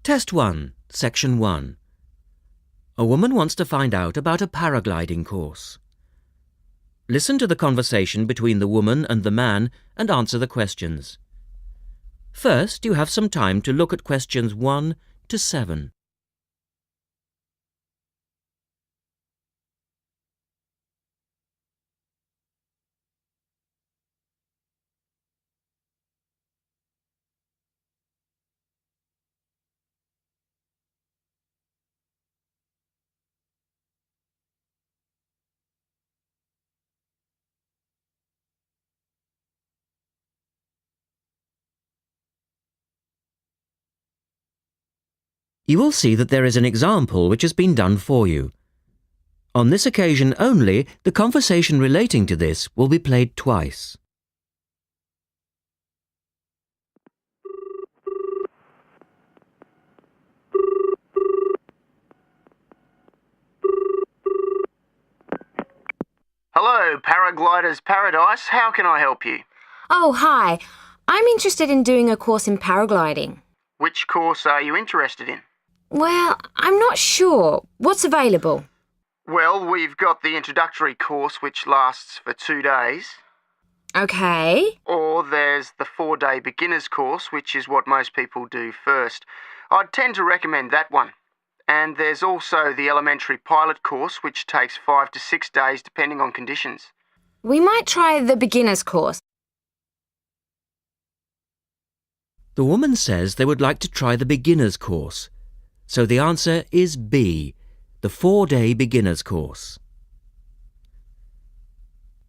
Test 1, Section 1. A woman wants to find out about a paragliding course. Listen to the conversation between the woman and the man and answer the questions. First, you have some time to look at questions 1 to 7. You will see that there is an example which has been done for you. On this occasion only, the conversation relating to this will be played twice. Hello, Paragliders Paradise. How can I help you? Oh, hi. I'm interested in doing a course in paragliding. Which course are you interested in? Well, I'm not sure. What's available? Well, we've got the introductory course which lasts for 2 days. Okay. Or there's the 4-day beginner's course, which is what most people do first. I'd tend to recommend that one. And there's also the elementary pilot course, which takes 5 to 6 days depending on conditions. We might try the beginner's course. The woman says they would like to try the beginner's course. So the answer is B, the 4-day beginner's course.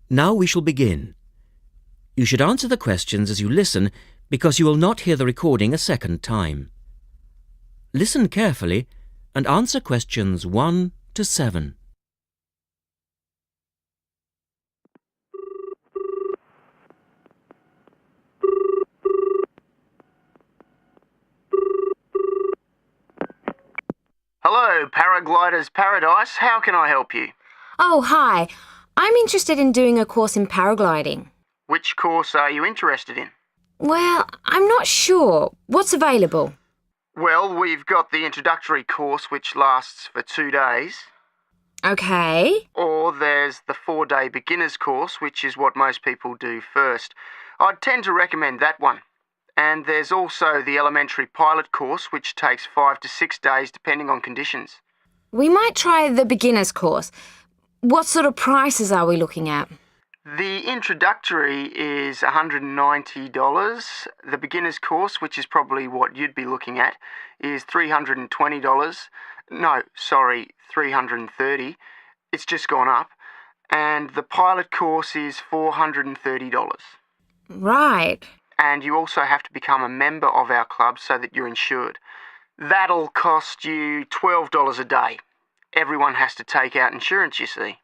Now we shall begin. You should answer the questions as you listen because you will not hear the recording a second time. Listen carefully and answer questions 1 to 7. Hello, Paragliders Paradise. How can I help you? Oh, hi. I'm interested in doing a course in paragliding. Which course are you interested in? Well, I'm not sure. What's available? Well, we've got the introductory course which lasts for 2 days. Okay. Or there's the 4-day beginner's course, which is what most people do first. I'd tend to recommend that one. And there's also the elementary pilot course, which takes 5 to 6 days depending on conditions. We might try the beginner's course. What sort of prices are we looking at? The introductory is $190. The beginner's course, which is probably what you'd be looking at, is $320. No, sorry, $330. It's just gone up. And the pilot course is $430. Right. And you also have to become a member of our club so that you're insured. That'll cost you $12 a day. Everyone has to take out insurance, you see.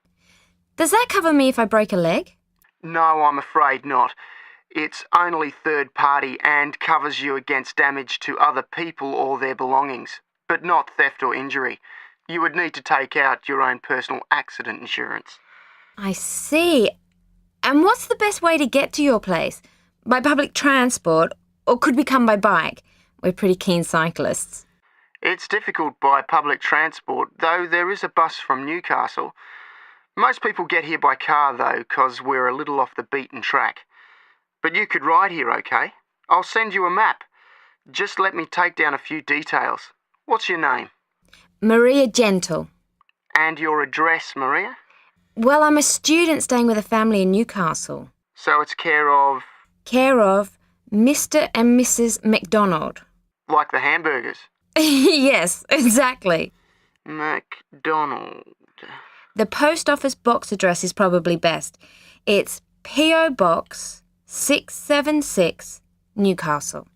Does that cover me if I break a leg? No, I'm afraid not. It's only third party and covers you against damage to other people or their belongings, but not theft or injury. You would need to take out your own personal accident insurance. I see. And what's the best way to get to your place? By public transport, or could we come by bike? We're pretty keen cyclists. It's difficult by public transport, though there is a bus from Newcastle. Most people get here by car, though, 'cause we're a little off the beaten track. But you could ride here, okay? I'll send you a map. Just let me take down a few details. What's your name? Maria Gentle. And your address, Maria? Well, I'm a student staying with a family in Newcastle. So it's care of... Care of Mr. and Mrs. McDonald. like the hamburgers? Yes, exactly. McDonald. The post office box address is probably best. It's P.O. Box 676, Newcastle.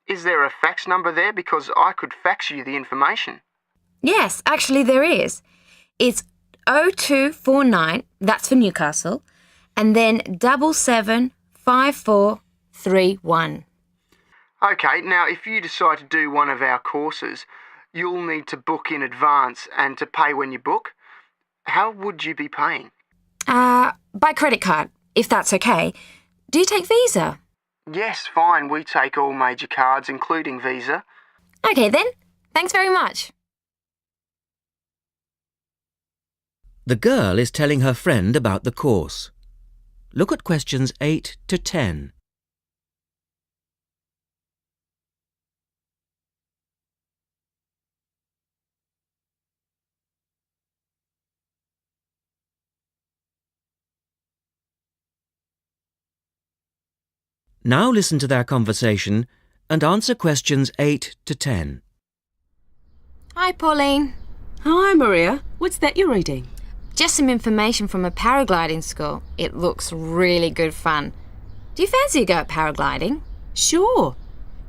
Is there a fax number there? Because I could fax you the information. Yes, actually there is. It's 0249, that's for Newcastle, and then 775431. Okay, now if you decide to do one of our courses, you'll need to book in advance and to pay when you book. How would you be paying? By credit card, if that's okay. Do you take Visa? Yes, fine. We take all major cards, including Visa. Okay then, Thanks very much. The girl is telling her friend about the course. Look at questions 8 to 10. Now listen to their conversation and answer questions 8 to 10. Hi, Pauline. Hi, Maria. What's that you're reading? Just some information from a paragliding school. It looks really good fun. Do you fancy a go at paragliding? Sure.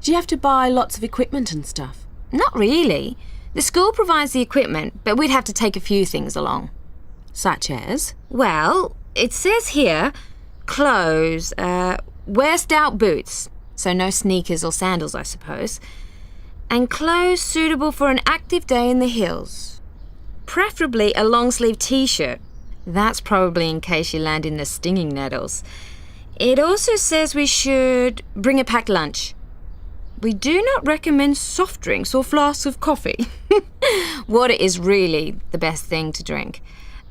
Do you have to buy lots of equipment and stuff? Not really. The school provides the equipment, but we'd have to take a few things along. Such as? Well, it says here, clothes, wear stout boots, so no sneakers or sandals, I suppose, and clothes suitable for an active day in the hills. Preferably a long-sleeve t-shirt. That's probably in case you land in the stinging nettles. It also says we should bring a packed lunch. We do not recommend soft drinks or flasks of coffee. Water is really the best thing to drink.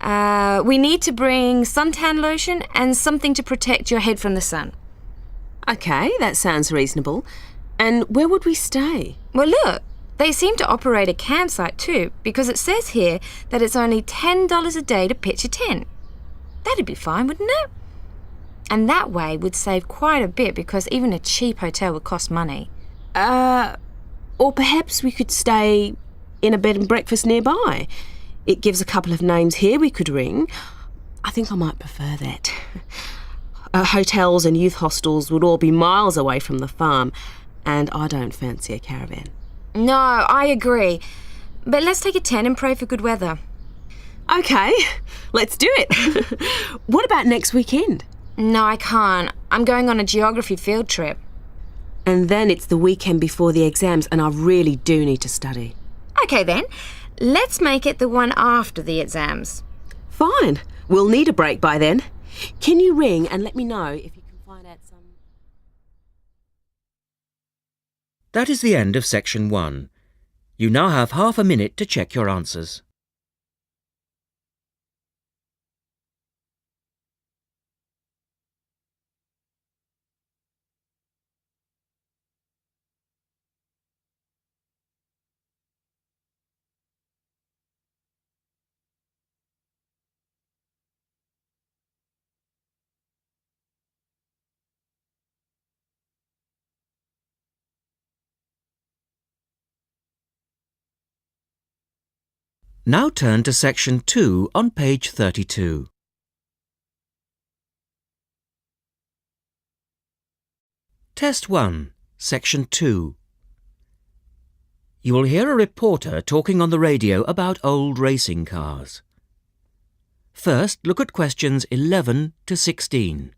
We need to bring suntan lotion and something to protect your head from the sun. Okay, that sounds reasonable. And where would we stay? Well, look, they seem to operate a campsite too, because it says here that it's only $10 a day to pitch a tent. That'd be fine, wouldn't it? And that way we'd save quite a bit, because even a cheap hotel would cost money. Or perhaps we could stay in a bed and breakfast nearby. It gives a couple of names here we could ring. I think I might prefer that. Hotels and youth hostels would all be miles away from the farm, and I don't fancy a caravan. No, I agree. But let's take a tent and pray for good weather. Okay, let's do it. What about next weekend? No, I can't. I'm going on a geography field trip. And then it's the weekend before the exams, and I really do need to study. Okay then, let's make it the one after the exams. Fine, we'll need a break by then. Can you ring and let me know if you can find out some... That is the end of section 1. You now have half a minute to check your answers. Now turn to section 2 on page 32. Test 1, section 2. You will hear a reporter talking on the radio about old racing cars. First, look at questions 11 to 16.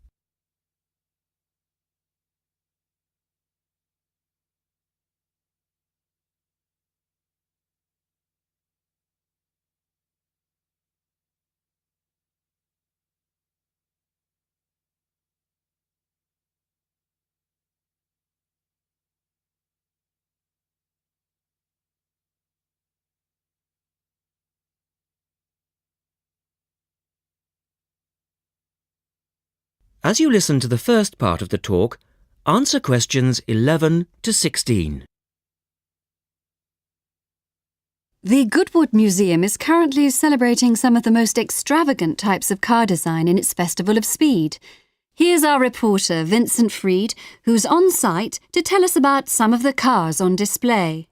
As you listen to the first part of the talk, answer questions 11 to 16. The Goodwood Museum is currently celebrating some of the most extravagant types of car design in its Festival of Speed. Here's our reporter, Vincent Freed, who's on site to tell us about some of the cars on display.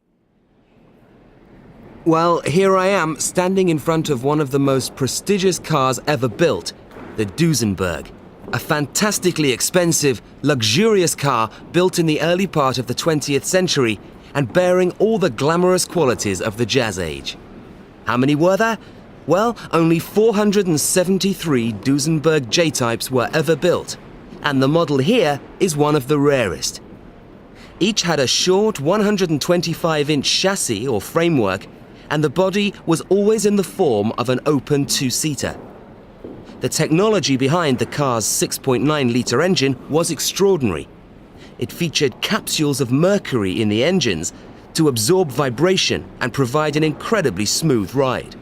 Well, here I am, standing in front of one of the most prestigious cars ever built, the Duesenberg. A fantastically expensive, luxurious car built in the early part of the 20th century and bearing all the glamorous qualities of the Jazz Age. How many were there? Well, only 473 Duesenberg J-types were ever built, and the model here is one of the rarest. Each had a short 125-inch chassis or framework, and the body was always in the form of an open two-seater. The technology behind the car's 6.9-litre engine was extraordinary. It featured capsules of mercury in the engines to absorb vibration and provide an incredibly smooth ride.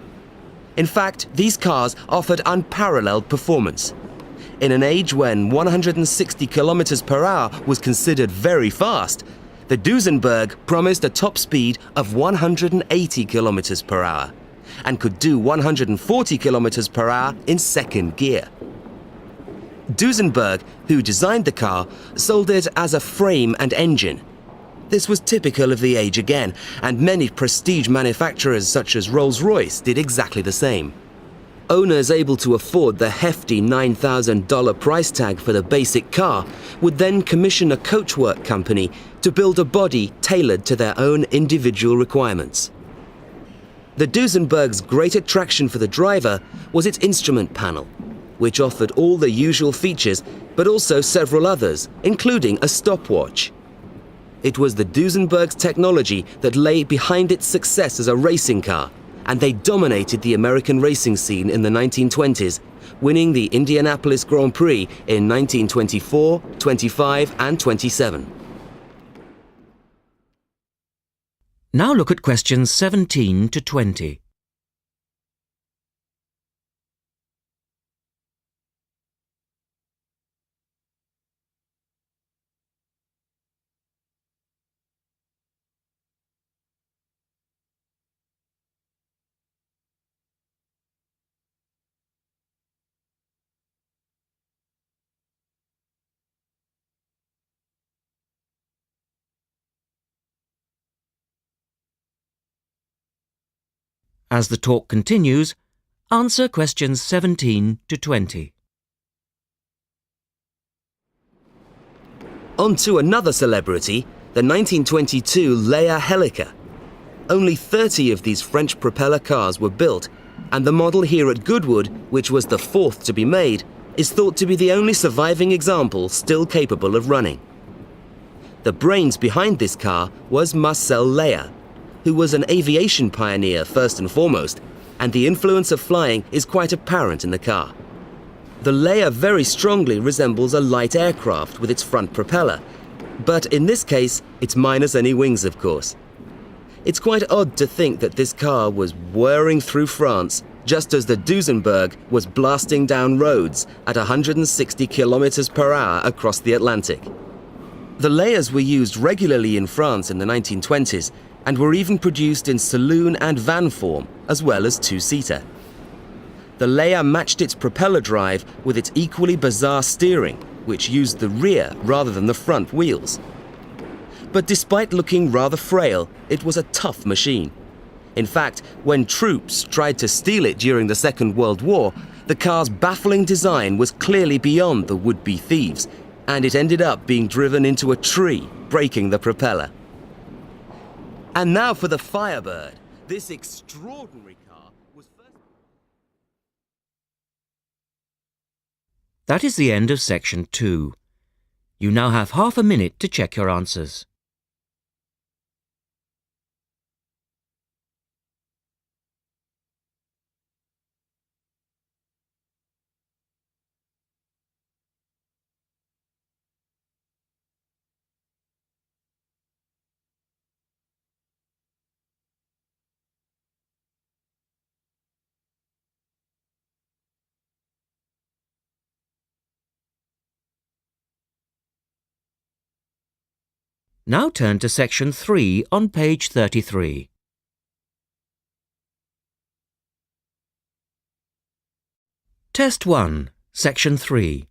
In fact, these cars offered unparalleled performance. In an age when 160 kilometers per hour was considered very fast, the Duesenberg promised a top speed of 180 kilometers per hour and could do 140 kilometers per hour in second gear. Duesenberg, who designed the car, sold it as a frame and engine. This was typical of the age again, and many prestige manufacturers such as Rolls-Royce did exactly the same. Owners able to afford the hefty $9,000 price tag for the basic car would then commission a coachwork company to build a body tailored to their own individual requirements. The Duesenberg's great attraction for the driver was its instrument panel, which offered all the usual features but also several others, including a stopwatch. It was the Duesenberg's technology that lay behind its success as a racing car, and they dominated the American racing scene in the 1920s, winning the Indianapolis Grand Prix in 1924, 25, and 27. Now look at questions 17 to 20. As the talk continues, answer questions 17 to 20. On to another celebrity, the 1922 Leia Helica. Only 30 of these French propeller cars were built, and the model here at Goodwood, which was the fourth to be made, is thought to be the only surviving example still capable of running. The brains behind this car was Marcel Leia, who was an aviation pioneer first and foremost, and the influence of flying is quite apparent in the car. The Leia very strongly resembles a light aircraft with its front propeller, but in this case, it's minus any wings, of course. It's quite odd to think that this car was whirring through France just as the Duesenberg was blasting down roads at 160 kilometers per hour across the Atlantic. The Leias were used regularly in France in the 1920s, and were even produced in saloon and van form, as well as two-seater. The Leia matched its propeller drive with its equally bizarre steering, which used the rear rather than the front wheels. But despite looking rather frail, it was a tough machine. In fact, when troops tried to steal it during the Second World War, the car's baffling design was clearly beyond the would-be thieves, and it ended up being driven into a tree, breaking the propeller. And now for the Firebird. This extraordinary car was first... That is the end of section 2. You now have half a minute to check your answers. Now turn to section 3 on page 33. Test 1, section 3.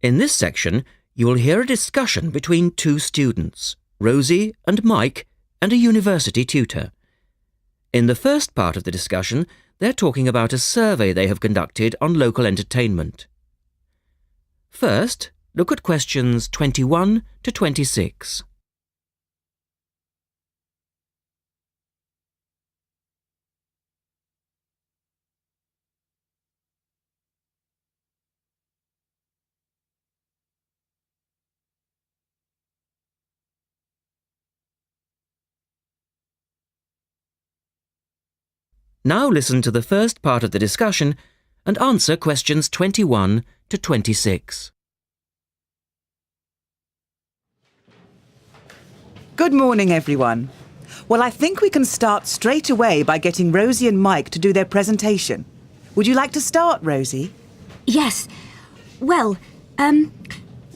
In this section, you will hear a discussion between two students, Rosie and Mike, and a university tutor. In the first part of the discussion, they're talking about a survey they have conducted on local entertainment. First, look at questions 21 to 26. Now listen to the first part of the discussion and answer questions 21 to 26. Good morning, everyone. Well, I think we can start straight away by getting Rosie and Mike to do their presentation. Would you like to start, Rosie? Yes. Well,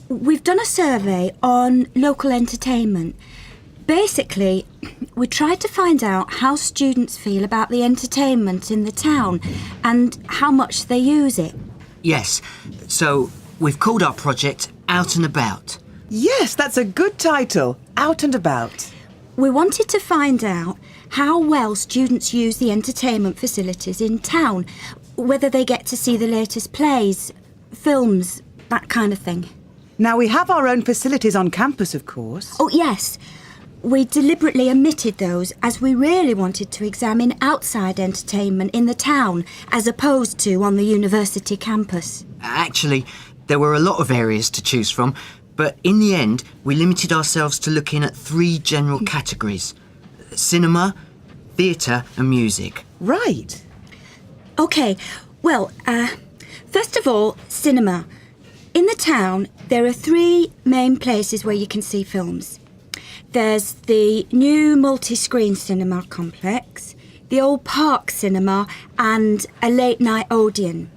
we've done a survey on local entertainment. Basically, we tried to find out how students feel about the entertainment in the town and how much they use it. Yes, so we've called our project Out and About. Yes, that's a good title. Out and About. We wanted to find out how well students use the entertainment facilities in town, whether they get to see the latest plays, films, that kind of thing. Now, we have our own facilities on campus, of course. Oh, yes. We deliberately omitted those as we really wanted to examine outside entertainment in the town as opposed to on the university campus. Actually, there were a lot of areas to choose from, but in the end, we limited ourselves to looking at 3 general categories: cinema, theatre and music. Right. OK, well, first of all, cinema. In the town, there are 3 main places where you can see films. There's the new multi-screen cinema complex, the old Park Cinema and a late-night Odeon.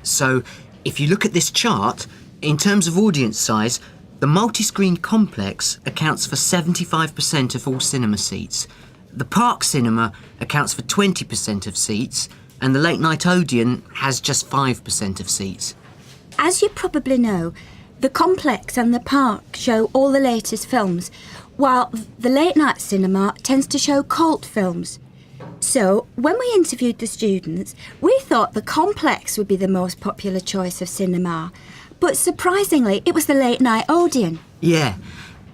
So, if you look at this chart, in terms of audience size, the multi-screen complex accounts for 75% of all cinema seats. The Park Cinema accounts for 20% of seats, and the late-night Odeon has just 5% of seats. As you probably know, the complex and the park show all the latest films, while the late-night cinema tends to show cult films. So, when we interviewed the students, we thought the complex would be the most popular choice of cinema. But surprisingly, it was the late-night Odeon. Yeah,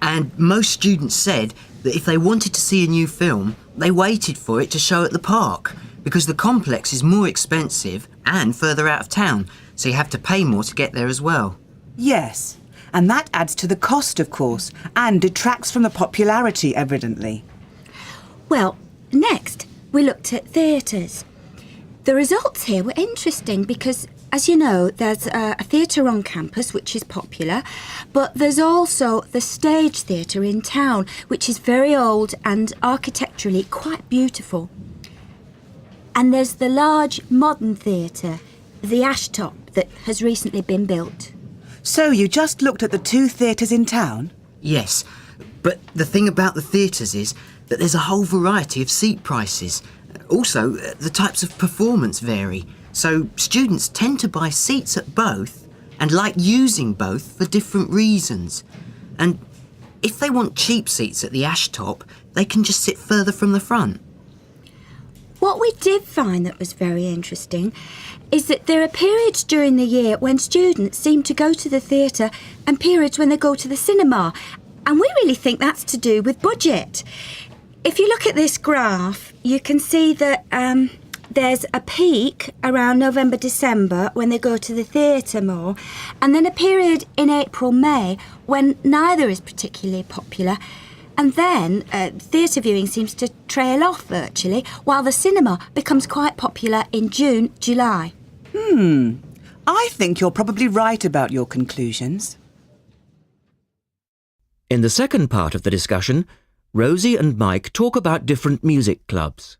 and most students said that if they wanted to see a new film, they waited for it to show at the park, because the complex is more expensive and further out of town, so you have to pay more to get there as well. Yes, and that adds to the cost, of course, and detracts from the popularity, evidently. Well, next, we looked at theatres. The results here were interesting because, as you know, there's a theatre on campus which is popular, but there's also the Stage Theatre in town, which is very old and architecturally quite beautiful. And there's the large modern theatre, the Ashtop, that has recently been built. So you just looked at the 2 theatres in town? Yes, but the thing about the theatres is that there's a whole variety of seat prices. Also, the types of performance vary, so students tend to buy seats at both and like using both for different reasons. And if they want cheap seats at the Ashtop, they can just sit further from the front. What we did find that was very interesting is that there are periods during the year when students seem to go to the theatre and periods when they go to the cinema. And we really think that's to do with budget. If you look at this graph, you can see that there's a peak around November, December when they go to the theatre more, and then a period in April, May when neither is particularly popular. And then theatre viewing seems to trail off virtually, while the cinema becomes quite popular in June, July. I think you're probably right about your conclusions. In the second part of the discussion, Rosie and Mike talk about different music clubs.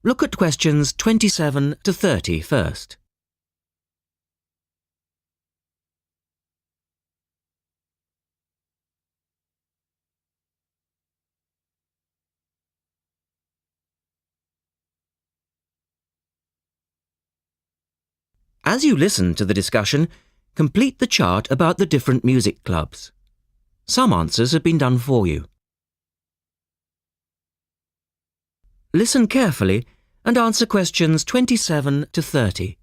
Look at questions 27 to 30 first. As you listen to the discussion, complete the chart about the different music clubs. Some answers have been done for you. Listen carefully and answer questions 27 to 30.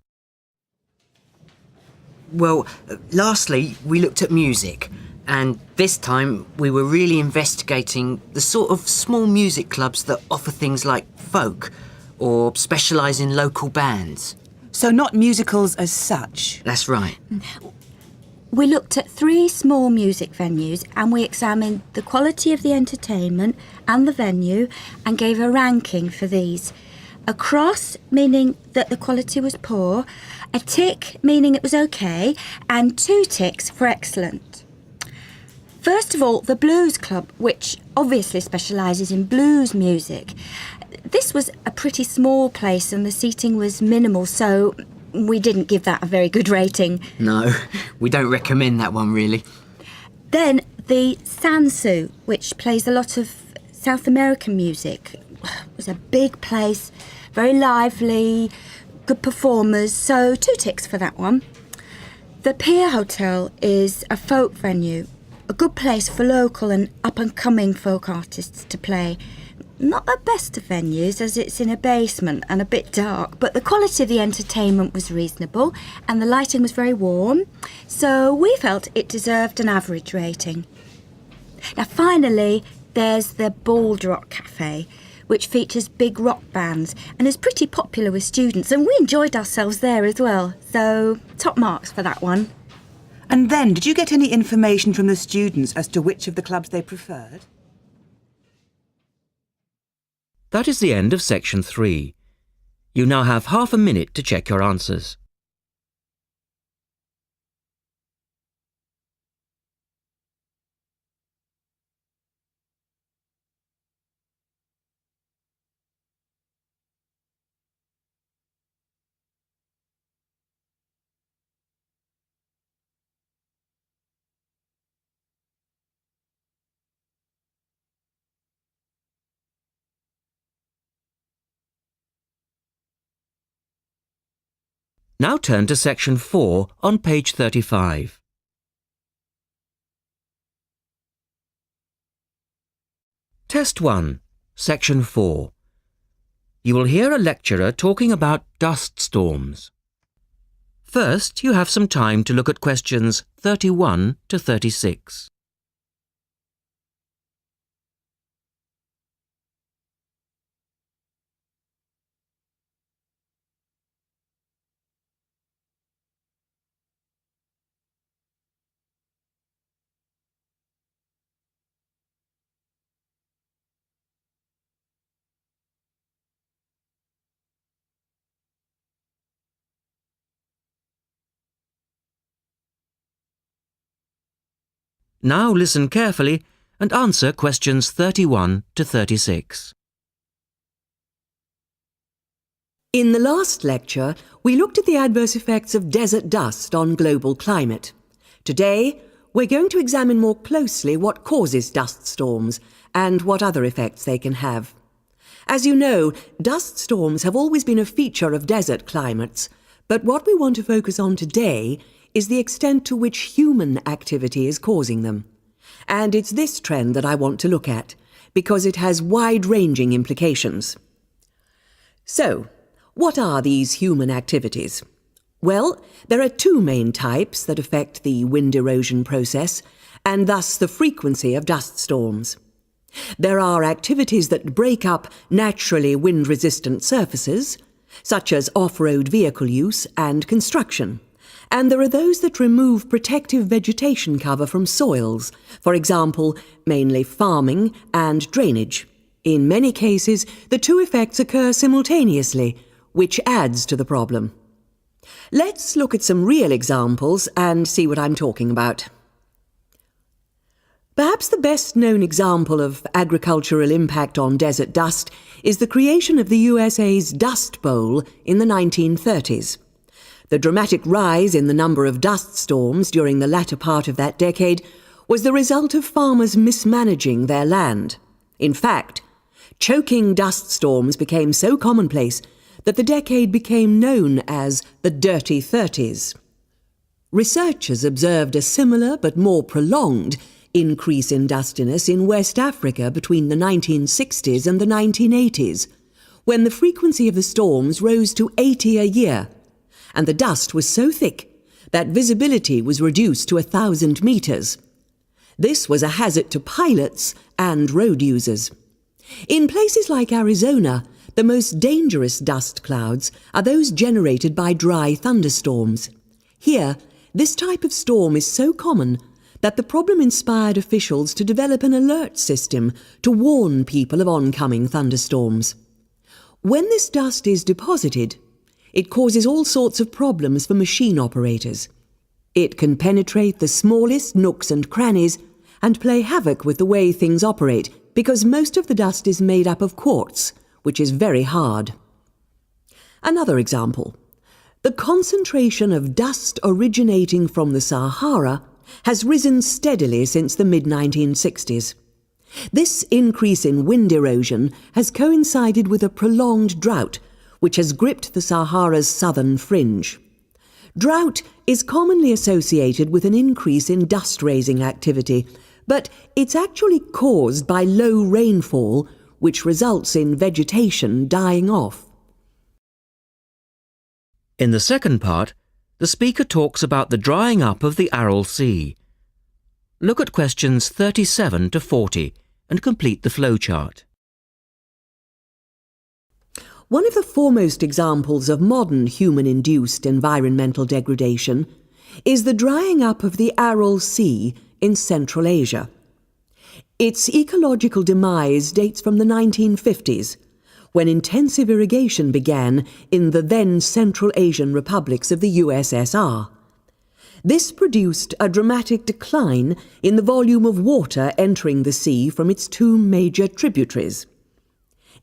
Well, lastly, we looked at music, and this time we were really investigating the sort of small music clubs that offer things like folk or specialise in local bands. So not musicals as such? That's right. We looked at 3 small music venues and we examined the quality of the entertainment and the venue and gave a ranking for these. A cross, meaning that the quality was poor, a tick, meaning it was okay, and 2 ticks for excellent. First of all, the Blues Club, which obviously specialises in blues music. This was a pretty small place and the seating was minimal, so we didn't give that a very good rating. No, we don't recommend that one, really. Then the Sansu, which plays a lot of South American music. It was a big place, very lively, good performers, so 2 ticks for that one. The Pier Hotel is a folk venue, a good place for local and up-and-coming folk artists to play. Not the best of venues, as it's in a basement and a bit dark, but the quality of the entertainment was reasonable and the lighting was very warm, so we felt it deserved an average rating. Now finally, there's the Bald Rock Cafe, which features big rock bands and is pretty popular with students, and we enjoyed ourselves there as well, so top marks for that one. And then, did you get any information from the students as to which of the clubs they preferred? That is the end of section 3. You now have half a minute to check your answers. Now turn to section 4 on page 35. Test 1, section 4. You will hear a lecturer talking about dust storms. First, you have some time to look at questions 31 to 36. Now listen carefully and answer questions 31 to 36. In the last lecture, we looked at the adverse effects of desert dust on global climate. Today, we're going to examine more closely what causes dust storms and what other effects they can have. As you know, dust storms have always been a feature of desert climates, but what we want to focus on today is the extent to which human activity is causing them. And it's this trend that I want to look at, because it has wide-ranging implications. So, what are these human activities? Well, there are 2 main types that affect the wind erosion process, and thus the frequency of dust storms. There are activities that break up naturally wind-resistant surfaces, such as off-road vehicle use and construction. And there are those that remove protective vegetation cover from soils, for example, mainly farming and drainage. In many cases, the 2 effects occur simultaneously, which adds to the problem. Let's look at some real examples and see what I'm talking about. Perhaps the best-known example of agricultural impact on desert dust is the creation of the USA's Dust Bowl in the 1930s. The dramatic rise in the number of dust storms during the latter part of that decade was the result of farmers mismanaging their land. In fact, choking dust storms became so commonplace that the decade became known as the Dirty 30s. Researchers observed a similar but more prolonged increase in dustiness in West Africa between the 1960s and the 1980s, when the frequency of the storms rose to 80 a year, and the dust was so thick that visibility was reduced to 1,000 meters. This was a hazard to pilots and road users. In places like Arizona, the most dangerous dust clouds are those generated by dry thunderstorms. Here, this type of storm is so common that the problem inspired officials to develop an alert system to warn people of oncoming thunderstorms. When this dust is deposited, it causes all sorts of problems for machine operators. It can penetrate the smallest nooks and crannies and play havoc with the way things operate because most of the dust is made up of quartz, which is very hard. Another example. The concentration of dust originating from the Sahara has risen steadily since the mid-1960s. This increase in wind erosion has coincided with a prolonged drought, which has gripped the Sahara's southern fringe. Drought is commonly associated with an increase in dust-raising activity, but it's actually caused by low rainfall, which results in vegetation dying off. In the second part, the speaker talks about the drying up of the Aral Sea. Look at questions 37 to 40 and complete the flowchart. One of the foremost examples of modern human-induced environmental degradation is the drying up of the Aral Sea in Central Asia. Its ecological demise dates from the 1950s, when intensive irrigation began in the then Central Asian republics of the USSR. This produced a dramatic decline in the volume of water entering the sea from its two major tributaries.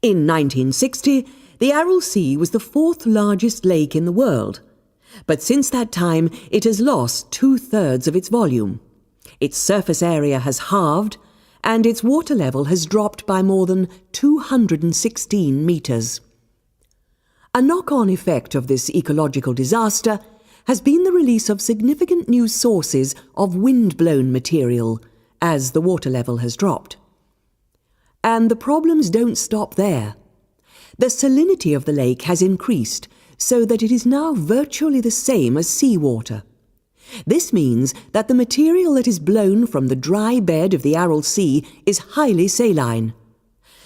In 1960, the Aral Sea was the fourth largest lake in the world, but since that time it has lost 2/3 of its volume. Its surface area has halved, and its water level has dropped by more than 216 metres. A knock-on effect of this ecological disaster has been the release of significant new sources of wind-blown material as the water level has dropped. And the problems don't stop there. The salinity of the lake has increased so that it is now virtually the same as seawater. This means that the material that is blown from the dry bed of the Aral Sea is highly saline.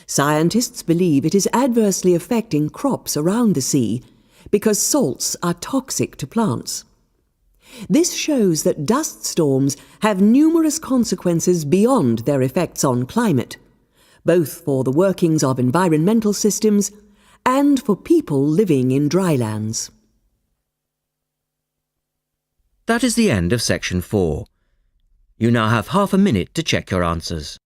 Scientists believe it is adversely affecting crops around the sea because salts are toxic to plants. This shows that dust storms have numerous consequences beyond their effects on climate, both for the workings of environmental systems and for people living in drylands. That is the end of section 4. You now have half a minute to check your answers.